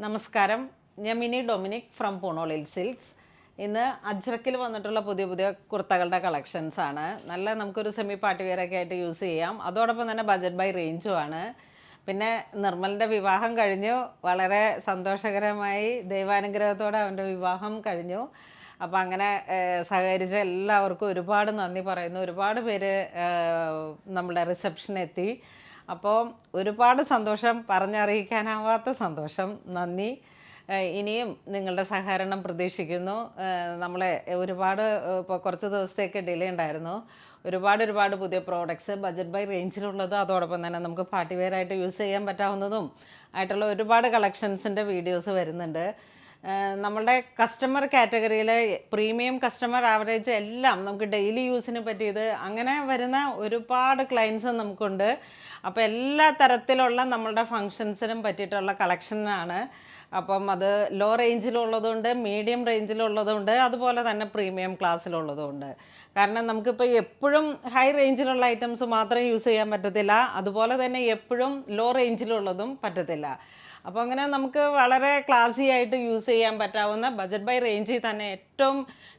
നമസ്കാരം, ഞാൻ mini Dominic from പൂണോളിൽ silks. ഇന്ന് അജ്രക്കിൽ വന്നിട്ടുള്ള പുതിയ പുതിയ കുർത്തകളുടെ കളക്ഷൻസ് ആണ്. നല്ല നമുക്കൊരു സെമി പാർട്ടി വെയറൊക്കെ ആയിട്ട് യൂസ് ചെയ്യാം. അതോടൊപ്പം തന്നെ ബജറ്റ് ബൈ റേഞ്ചും ആണ്. പിന്നെ നിർമ്മലിൻ്റെ വിവാഹം കഴിഞ്ഞു. വളരെ സന്തോഷകരമായി ദൈവാനുഗ്രഹത്തോടെ അവൻ്റെ വിവാഹം കഴിഞ്ഞു. അപ്പോൾ അങ്ങനെ സഹകരിച്ച എല്ലാവർക്കും ഒരുപാട് നന്ദി പറയുന്നു. ഒരുപാട് പേര് നമ്മുടെ റിസപ്ഷനെത്തി. അപ്പോൾ ഒരുപാട് സന്തോഷം, പറഞ്ഞറിയിക്കാനാവാത്ത സന്തോഷം. നന്ദി. ഇനിയും നിങ്ങളുടെ സഹകരണം പ്രതീക്ഷിക്കുന്നു. നമ്മളെ ഒരുപാട് ഇപ്പോൾ കുറച്ച് ദിവസത്തേക്ക് ഡിലേ ഉണ്ടായിരുന്നു. ഒരുപാട് പുതിയ പ്രോഡക്ട്സ് ബജറ്റ് ബൈ റേഞ്ചിലുള്ളത്, അതോടൊപ്പം തന്നെ നമുക്ക് പാർട്ടി വെയർ ആയിട്ട് യൂസ് ചെയ്യാൻ പറ്റാവുന്നതും ആയിട്ടുള്ള ഒരുപാട് കളക്ഷൻസിൻ്റെ വീഡിയോസ് വരുന്നുണ്ട്. നമ്മളുടെ കസ്റ്റമർ കാറ്റഗറിയിൽ പ്രീമിയം കസ്റ്റമർ ആവറേജ് എല്ലാം നമുക്ക് ഡെയിലി യൂസിന് പറ്റിയത് അങ്ങനെ വരുന്ന ഒരുപാട് ക്ലയൻസ് നമുക്കുണ്ട്. അപ്പോൾ എല്ലാ തരത്തിലുള്ള നമ്മളുടെ ഫങ്ഷൻസിനും പറ്റിയിട്ടുള്ള കളക്ഷനാണ്. അപ്പം അത് ലോ റേഞ്ചിലുള്ളതുണ്ട്, മീഡിയം റേഞ്ചിലുള്ളതുണ്ട്, അതുപോലെ തന്നെ പ്രീമിയം ക്ലാസ്സിലുള്ളതുണ്ട്. കാരണം നമുക്കിപ്പോൾ എപ്പോഴും ഹൈ റേഞ്ചിലുള്ള ഐറ്റംസ് മാത്രം യൂസ് ചെയ്യാൻ പറ്റത്തില്ല, അതുപോലെ തന്നെ എപ്പോഴും ലോ റേഞ്ചിലുള്ളതും പറ്റത്തില്ല. അപ്പോൾ അങ്ങനെ നമുക്ക് വളരെ ക്ലാസി ആയിട്ട് യൂസ് ചെയ്യാൻ പറ്റാവുന്ന, ബജറ്റ് ബൈ റേഞ്ചിൽ തന്നെ ഏറ്റവും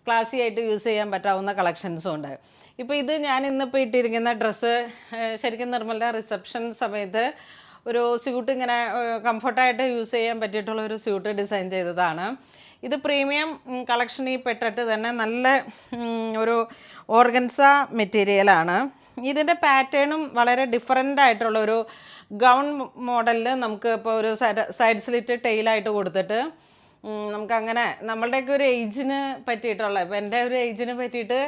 ക്ലാസി ആയിട്ട് യൂസ് ചെയ്യാൻ പറ്റാവുന്ന കളക്ഷൻസും ഉണ്ട്. ഇപ്പോൾ ഇത് ഞാൻ ഇന്നിപ്പോൾ ഇട്ടിരിക്കുന്ന ഡ്രസ്സ് ശരിക്കും നിർമ്മലിൻ്റെ റിസപ്ഷൻ സമയത്ത് ഒരു സ്യൂട്ട് ഇങ്ങനെ കംഫർട്ടായിട്ട് യൂസ് ചെയ്യാൻ പറ്റിയിട്ടുള്ള ഒരു സ്യൂട്ട് ഡിസൈൻ ചെയ്തതാണ്. ഇത് പ്രീമിയം കളക്ഷനിൽ പെട്ടിട്ട് തന്നെ നല്ല ഒരു ഓർഗൻസ മെറ്റീരിയലാണ്. ഇതിൻ്റെ പാറ്റേണും വളരെ ഡിഫറൻ്റ് ആയിട്ടുള്ളൊരു ഗൗൺ മോഡലിൽ നമുക്ക് ഇപ്പോൾ ഒരു സൈഡ് സ്ലിറ്റ് ടെയിലായിട്ട് കൊടുത്തിട്ട് നമുക്കങ്ങനെ നമ്മളുടെയൊക്കെ ഒരു ഏജിന് പറ്റിയിട്ടുള്ള, ഇപ്പോൾ എൻ്റെ ഒരു ഏജിന് പറ്റിയിട്ട്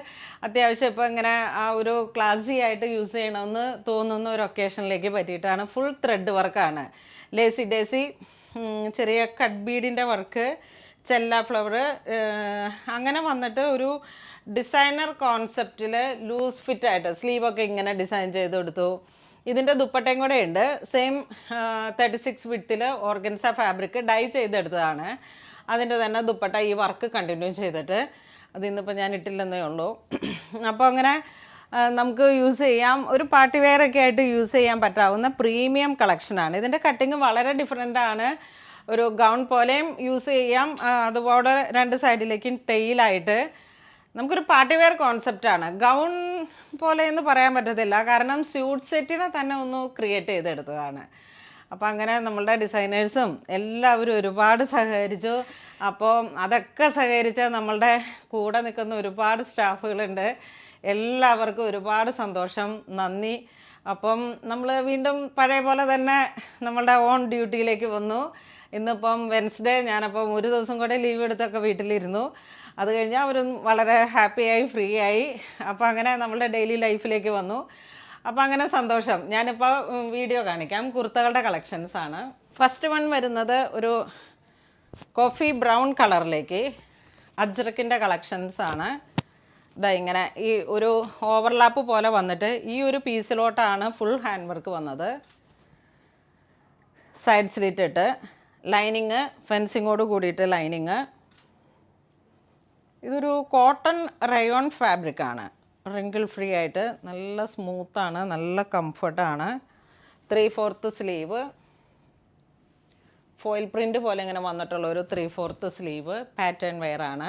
അത്യാവശ്യം ഇപ്പോൾ ഇങ്ങനെ ആ ഒരു ക്ലാസി ആയിട്ട് യൂസ് ചെയ്യണമെന്ന് തോന്നുന്ന ഒരു ഒക്കേഷനിലേക്ക് പറ്റിയിട്ടാണ്. ഫുൾ ത്രെഡ് വർക്കാണ്, ലേസി ഡേസി, ചെറിയ കട്ട് ബീഡിൻ്റെ വർക്ക്, ചെല്ല ഫ്ലവർ, അങ്ങനെ വന്നിട്ട് ഒരു ഡിസൈനർ കോൺസെപ്റ്റിൽ ലൂസ് ഫിറ്റായിട്ട് സ്ലീവൊക്കെ ഇങ്ങനെ ഡിസൈൻ ചെയ്ത് കൊടുത്തു. ഇതിൻ്റെ ദുപ്പട്ടയും കൂടെ ഉണ്ട്. സെയിം 36 വിഡ്ത്തിൽ ഓർഗൻസ ഫാബ്രിക് ഡൈ ചെയ്തെടുത്തതാണ്. അതിൻ്റെ തന്നെ ദുപ്പട്ട ഈ വർക്ക് കണ്ടിന്യൂ ചെയ്തിട്ട്, അത് ഇന്നിപ്പോൾ ഞാൻ ഇട്ടില്ലെന്നേ ഉള്ളൂ. അപ്പോൾ അങ്ങനെ നമുക്ക് യൂസ് ചെയ്യാം, ഒരു പാർട്ടി വെയറൊക്കെ ആയിട്ട് യൂസ് ചെയ്യാൻ പറ്റാവുന്ന പ്രീമിയം കളക്ഷനാണ്. ഇതിൻ്റെ കട്ടിങ് വളരെ ഡിഫറെൻ്റ് ആണ്. ഒരു ഗൗൺ പോലെയും യൂസ് ചെയ്യാം, അതുപോലെ രണ്ട് സൈഡിലേക്കും ടെയിലായിട്ട് നമുക്കൊരു പാർട്ടി വെയർ കോൺസെപ്റ്റാണ്. ഗൗൺ പോലെ എന്ന് പറയാൻ പറ്റത്തില്ല, കാരണം സ്യൂട്ട് സെറ്റിനെ തന്നെ ഒന്ന് ക്രിയേറ്റ് ചെയ്തെടുത്തതാണ്. അപ്പോൾ അങ്ങനെ നമ്മളുടെ ഡിസൈനേഴ്സും എല്ലാവരും ഒരുപാട് സഹകരിച്ചു. അപ്പോൾ അതൊക്കെ സഹകരിച്ച നമ്മളുടെ കൂടെ നിൽക്കുന്ന ഒരുപാട് സ്റ്റാഫുകളുണ്ട്. എല്ലാവർക്കും ഒരുപാട് സന്തോഷം, നന്ദി. അപ്പം നമ്മൾ വീണ്ടും പഴയ പോലെ തന്നെ നമ്മളുടെ ഓൺ ഡ്യൂട്ടിയിലേക്ക് വന്നു. ഇന്നിപ്പം വെൻസ്ഡേ, ഞാനപ്പം ഒരു ദിവസം കൂടെ ലീവ് എടുത്തൊക്കെ വീട്ടിലിരുന്നു. അത് കഴിഞ്ഞാൽ അവരും വളരെ ഹാപ്പിയായി, ഫ്രീ ആയി. അപ്പോൾ അങ്ങനെ നമ്മളുടെ ഡെയിലി ലൈഫിലേക്ക് വന്നു. അപ്പോൾ അങ്ങനെ സന്തോഷം. ഞാനിപ്പോൾ വീഡിയോ കാണിക്കാം. കുർത്തകളുടെ കളക്ഷൻസാണ്. ഫസ്റ്റ് വൺ വരുന്നത് ഒരു കോഫി ബ്രൗൺ കളറിലേക്ക് അജ്രക്കിൻ്റെ കളക്ഷൻസാണ്. ഇതാ ഇങ്ങനെ ഈ ഒരു ഓവർലാപ്പ് പോലെ വന്നിട്ട് ഈ ഒരു പീസിലോട്ടാണ് ഫുൾ ഹാൻഡ് വർക്ക് വന്നത്. സൈഡ് സ്ലിറ്റ് ഇട്ട് ലൈനിങ്, ഫെൻസിങ്ങോട് കൂടിയിട്ട് ലൈനിങ്. ഇതൊരു കോട്ടൺ റയോൺ ഫാബ്രിക്കാണ്, റിങ്കിൾ ഫ്രീ ആയിട്ട് നല്ല സ്മൂത്താണ്, നല്ല കംഫർട്ടാണ്. 3/4 സ്ലീവ്, ഫോയിൽ പ്രിൻ്റ് പോലെ ഇങ്ങനെ വന്നിട്ടുള്ള ഒരു 3/4 സ്ലീവ്, പാറ്റേൺ വെയറാണ്.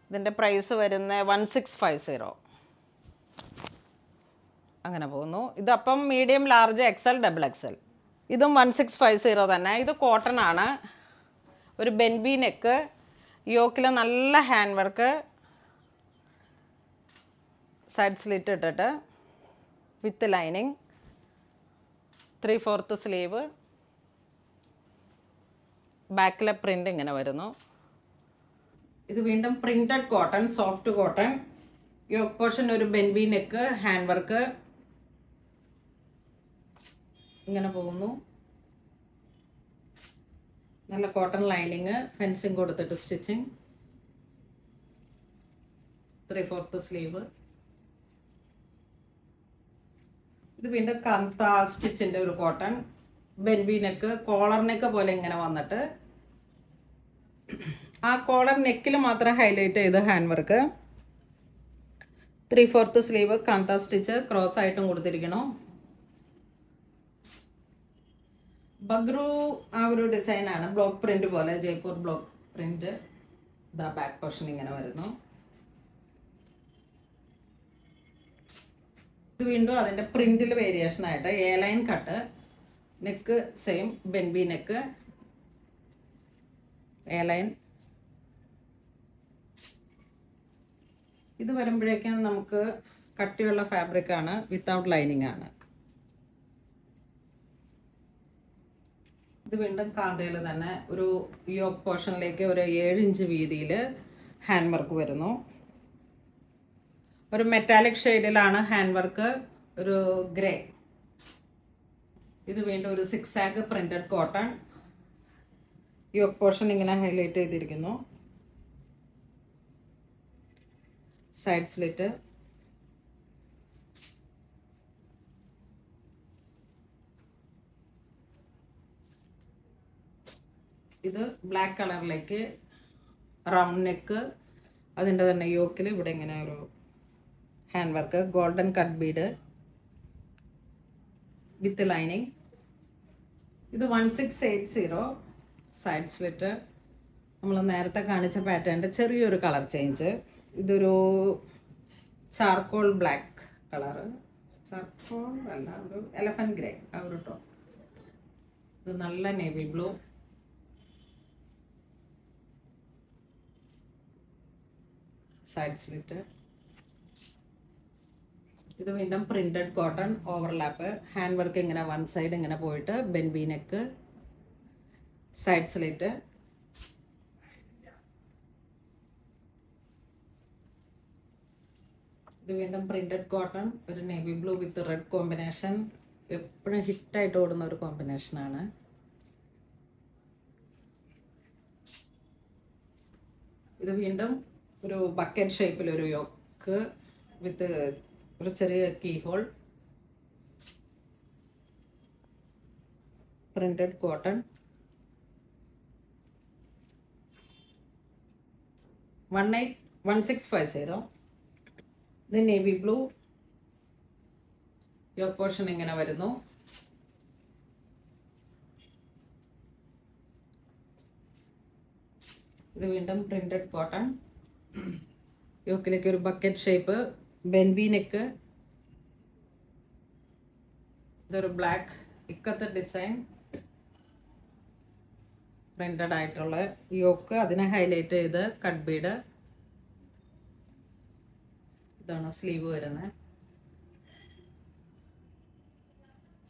ഇതിൻ്റെ പ്രൈസ് വരുന്നത് 1650. അങ്ങനെ പോകുന്നു. ഇതപ്പം medium, large, XL, double XL. ഇതും 1650 തന്നെ. ഇത് കോട്ടൺ ആണ്. ഒരു ബെൻബി നെക്ക്, യോക്കിൽ നല്ല ഹാൻഡ് വർക്ക്, സൈഡ് സ്ലിറ്റ് ഇട്ടിട്ട് വിത്ത് ലൈനിങ്, 3/4 സ്ലീവ്, ബാക്കിലെ പ്രിൻ്റ് ഇങ്ങനെ വരുന്നു. ഇത് വീണ്ടും printed cotton, soft cotton, yoke portion ഒരു ബെൻബി നെക്ക്, ഹാൻഡ് വർക്ക് ഇങ്ങനെ പോകുന്നു. നല്ല കോട്ടൺ ലൈനിങ്, ഫെൻസിങ് കൊടുത്തിട്ട് സ്റ്റിച്ചിങ്, 3/4 സ്ലീവ്. ഇത് വീണ്ടും കാന്ത സ്റ്റിച്ചിൻ്റെ ഒരു കോട്ടൺ, ബെൻബി നെക്ക്, കോളർ നെക്ക് പോലെ ഇങ്ങനെ വന്നിട്ട് ആ കോളർ നെക്കിൽ മാത്രം ഹൈലൈറ്റ് ചെയ്ത് hand work, 3/4 sleeve, kantha stitch cross ആയിട്ടും കൊടുത്തിരിക്കണം. ബഗ്രു ആ ഒരു ഡിസൈനാണ്, ബ്ലോക്ക് പ്രിന്റ് പോലെ, ജയ്പൂർ ബ്ലോക്ക് പ്രിന്റ്. ഇതാ ബാക്ക് പോർഷൻ ഇങ്ങനെ വരുന്നു. ഇത് വീണ്ടും അതിൻ്റെ പ്രിന്റിൽ വേരിയേഷൻ ആയിട്ട് A line cut, neck same ബെൻബി നെക്ക്, എ ലൈൻ. ഇത് വരുമ്പോഴേക്കും നമുക്ക് കട്ടിയുള്ള ഫാബ്രിക് ആണ്, വിത്തൗട്ട് ലൈനിങ് ആണ്. ഇത് വീണ്ടും കാന്തയിൽ തന്നെ ഒരു യോക്ക് പോർഷനിലേക്ക് ഒരു 7 ഇഞ്ച് വീതിയിൽ ഹാൻഡ് വർക്ക് വരുന്നു. ഒരു മെറ്റാലിക് ഷെയ്ഡിലാണ് ഹാൻഡ് വർക്ക്, ഒരു ഗ്രേ. ഇത് വീണ്ടും ഒരു 6 ആഗ് പ്രിന്റഡ് കോട്ടൺ. യോക്ക് പോർഷൻ ഇങ്ങനെ ഹൈലൈറ്റ് ചെയ്തിരിക്കുന്നു. Side slit. ഇത് ബ്ലാക്ക് കളറിലേക്ക് റൗണ്ട് നെക്ക്, അതിൻ്റെ തന്നെ യോക്കിൽ ഇവിടെ ഇങ്ങനെ ഒരു hand work, golden cut Bede with lining. ഇത് 1680. Side slit. നമ്മൾ നേരത്തെ കാണിച്ച പാറ്റേണിൻ്റെ ചെറിയൊരു കളർ ചേഞ്ച്. ഇതൊരു ചാർക്കോൾ ബ്ലാക്ക് കളറ്, ചാർക്കോൾ അല്ല, ഒരു എലഫൻറ്റ് ഗ്രേ ആ ഒരു ടോൺ. ഇത് നല്ല നേവി ബ്ലൂ. Side slit. ഇത് വീണ്ടും printed cotton overlap, hand work ഇങ്ങനെ വൺ സൈഡ് ഇങ്ങനെ പോയിട്ട് ബെൻബി നെക്ക്, സൈഡ് സ്ലിറ്റ്. ഇത് വീണ്ടും പ്രിന്റഡ് കോട്ടൺ, ഒരു navy blue with red combination. എപ്പോഴും ഹിറ്റായിട്ട് ഓടുന്ന ഒരു കോമ്പിനേഷനാണ്. ഇത് വീണ്ടും ഒരു ബക്കറ്റ് ഷേപ്പിലൊരു യോക്ക് വിത്ത് ഒരു ചെറിയ കീ ഹോൾ, പ്രിന്റഡ് കോട്ടൺ. 1650. ഇത് നേവി ബ്ലൂ. യോക്ക് പോർഷൻ ഇങ്ങനെ വരുന്നു. ഇത് വീണ്ടും പ്രിന്റഡ് കോട്ടൺ. യോക്കിലേക്ക് ഒരു ബക്കറ്റ് ഷേപ്പ്, ബെൻബി നെക്ക്. ഇതൊരു ബ്ലാക്ക് ഇക്കത്ത് ഡിസൈൻ, പ്രിന്റഡ് ആയിട്ടുള്ള യോക്ക്, അതിനെ ഹൈലൈറ്റ് ചെയ്ത് കട്ട് ബീഡ്. ഇതാണ് സ്ലീവ് വരുന്നത്.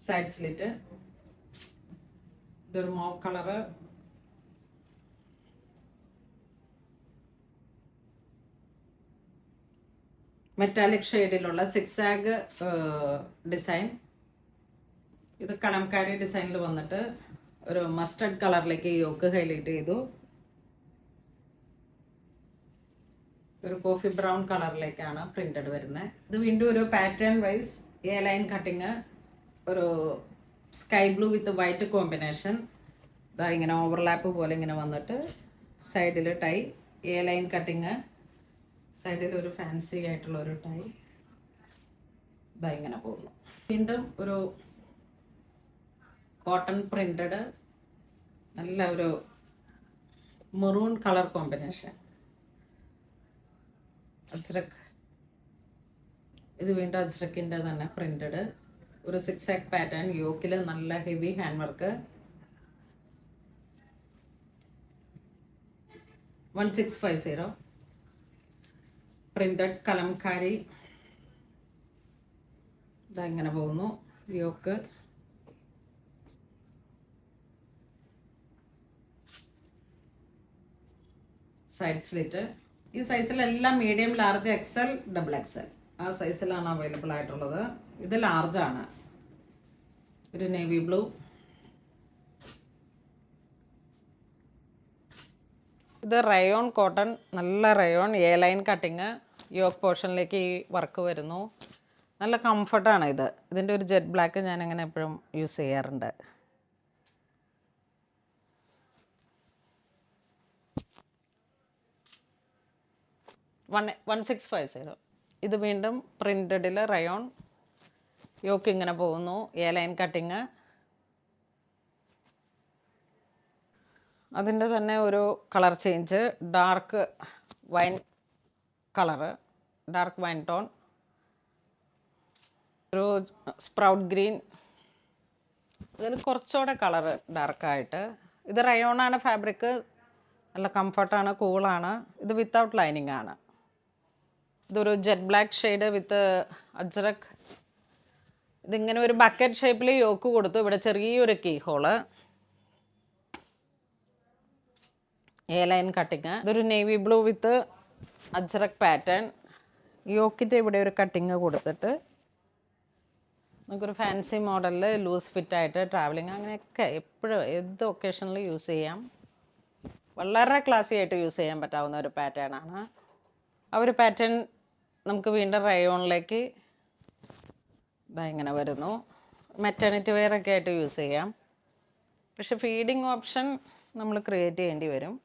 Side slit. ഇതൊരു മോവ് കളറ്. മെറ്റാലിക് ഷെയ്ഡിലുള്ള 6 ആഗ് ഡിസൈൻ. ഇത് കലംകാരി ഡിസൈനിൽ വന്നിട്ട് ഒരു മസ്റ്റർഡ് കളറിലേക്ക് യോക്ക് ഹൈലൈറ്റ് ചെയ്തു. ഒരു കോഫി ബ്രൗൺ കളറിലേക്കാണ് പ്രിന്റഡ് വരുന്നത്. ഇത് വീണ്ടും ഒരു pattern wise A line cutting, ഒരു sky blue with white combination. ഇതാ ഇങ്ങനെ ഓവർലാപ്പ് പോലെ ഇങ്ങനെ വന്നിട്ട് സൈഡിൽ ടൈ, എ ലൈൻ കട്ടിങ്, സൈഡിൽ ഒരു ഫാൻസി ആയിട്ടുള്ള ഒരു ടൈ. ഇതാ ഇങ്ങനെ പോകുന്നു. വീണ്ടും ഒരു കോട്ടൺ പ്രിന്റഡ്, നല്ല ഒരു മെറൂൺ കളർ കോമ്പിനേഷൻ. അജ്രക്. ഇത് വീണ്ടും അജ്രക്കിൻ്റെ തന്നെ പ്രിന്റഡ്, ഒരു 6 ആഗ് പാറ്റേൺ, യോക്കിൽ നല്ല heavy hand work. 1650. Printed Kalamkari. ഇതങ്ങനെ പോകുന്നു. യോക്ക്. Side slit. ഈ സൈസിലെല്ലാം medium, large, XL, double XL ആ സൈസിലാണ് അവൈലബിൾ ആയിട്ടുള്ളത്. ഇത് ലാർജാണ്. ഒരു നേവി ബ്ലൂ. ഇത് റയോൺ കോട്ടൺ, നല്ല rayon, A line cutting. Yoke പോർഷനിലേക്ക് ഈ വർക്ക് വരുന്നു. നല്ല കംഫർട്ടാണ് ഇത്. ഇതിൻ്റെ ഒരു ജെറ്റ് ബ്ലാക്ക് ഞാൻ അങ്ങനെ എപ്പോഴും യൂസ് ചെയ്യാറുണ്ട്. വൺ 1650. ഇത് വീണ്ടും പ്രിന്റഡിൽ റയോൺ, യോക്ക് ഇങ്ങനെ പോകുന്നു, എ ലൈൻ കട്ടിങ്. അതിൻ്റെ തന്നെ ഒരു colour change, dark wine colour, dark wine tone, ഒരു സ്പ്രൗട്ട് ഗ്രീൻ, ഇതിൽ കുറച്ചുകൂടെ കളറ് ഡാർക്കായിട്ട്. ഇത് റയോണാണ് ഫാബ്രിക്, നല്ല കംഫർട്ടാണ്, കൂളാണ്. ഇത് വിത്തൗട്ട് ലൈനിങ് ആണ്. ഇതൊരു jet black shade with Ajrak. ഇതിങ്ങനെ ഒരു ബക്കറ്റ് ഷേപ്പിൽ യോക്ക് കൊടുത്തു, ഇവിടെ ചെറിയൊരു key hole, A line cutting. ഇതൊരു navy blue with Ajrak pattern. യോക്കിൻ്റെ ഇവിടെ ഒരു കട്ടിങ് കൊടുത്തിട്ട് നമുക്കൊരു ഫാൻസി മോഡലിൽ ലൂസ് ഫിറ്റായിട്ട് ട്രാവലിങ് അങ്ങനെയൊക്കെ എപ്പോഴും ഏത് ഒക്കേഷനിൽ യൂസ് ചെയ്യാം. വളരെ ക്ലാസി ആയിട്ട് യൂസ് ചെയ്യാൻ പറ്റാവുന്ന ഒരു പാറ്റേൺ ആണ്. ആ ഒരു പാറ്റേൺ നമുക്ക് വീണ്ടും റയോണിലേക്ക് ഇങ്ങനെ വരുന്നു. മെറ്റേണിറ്റി വെയർ ഒക്കെ ആയിട്ട് യൂസ് ചെയ്യാം. പക്ഷെ ഫീഡിങ് ഓപ്ഷൻ നമ്മൾ ക്രിയേറ്റ് ചെയ്യേണ്ടി വരും.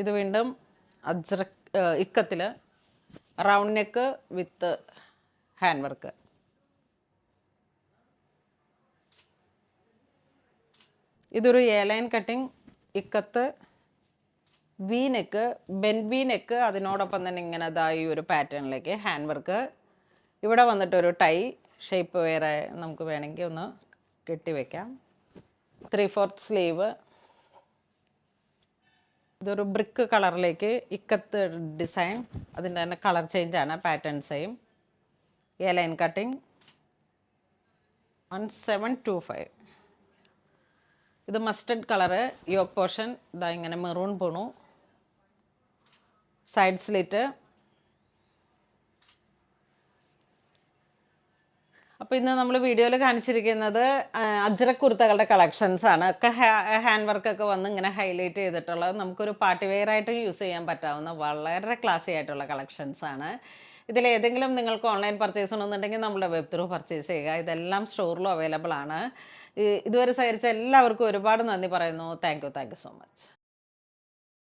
ഇത് വീണ്ടും അജ്രക് ഇക്കത്തിൽ round neck with hand work. ഇതൊരു A line cutting, ikat V neck, ബെൻ വി നെക്ക്, അതിനോടൊപ്പം തന്നെ ഇങ്ങനെ ഈ ഒരു പാറ്റേണിലേക്ക് ഹാൻഡ് വർക്ക്. ഇവിടെ വന്നിട്ടൊരു ടൈ ഷേപ്പ് വേറെ നമുക്ക് വേണമെങ്കിൽ ഒന്ന് കെട്ടിവെക്കാം. 3/4 സ്ലീവ്. ഇതൊരു ബ്രിക്ക് കളറിലേക്ക് ഇക്കത്ത് ഡിസൈൻ, അതിൻ്റെ തന്നെ കളർ ചേഞ്ചാണ്, pattern same. A line cutting 1725. ഇത് മസ്റ്റർഡ് കളറ്, യോക്ക് പോർഷൻ ഇങ്ങനെ മെറൂൺ പോണു, സൈഡ് സ്ലിറ്റ്. അപ്പോൾ ഇന്ന് നമ്മൾ വീഡിയോയിൽ കാണിച്ചിരിക്കുന്നത് അജ്രക് കുർത്തകളുടെ കളക്ഷൻസ് ആണ്. ഒക്കെ ഹാൻഡ് വർക്കൊക്കെ വന്ന് ഇങ്ങനെ ഹൈലൈറ്റ് ചെയ്തിട്ടുള്ളത്, നമുക്കൊരു പാർട്ടി വെയർ ആയിട്ട് യൂസ് ചെയ്യാൻ പറ്റാവുന്ന വളരെ ക്ലാസി ആയിട്ടുള്ള കളക്ഷൻസ് ആണ്. ഇതിലേതെങ്കിലും നിങ്ങൾക്ക് ഓൺലൈൻ പർച്ചേസ് ഉണ്ടെന്നുണ്ടെങ്കിൽ നമ്മുടെ വെബ് ത്രൂ പർച്ചേസ് ചെയ്യുക. ഇതെല്ലാം സ്റ്റോറിലും അവൈലബിൾ ആണ്. ഇതുവരെ സഹകരിച്ച എല്ലാവർക്കും ഒരുപാട് നന്ദി പറയുന്നു. Thank you so much.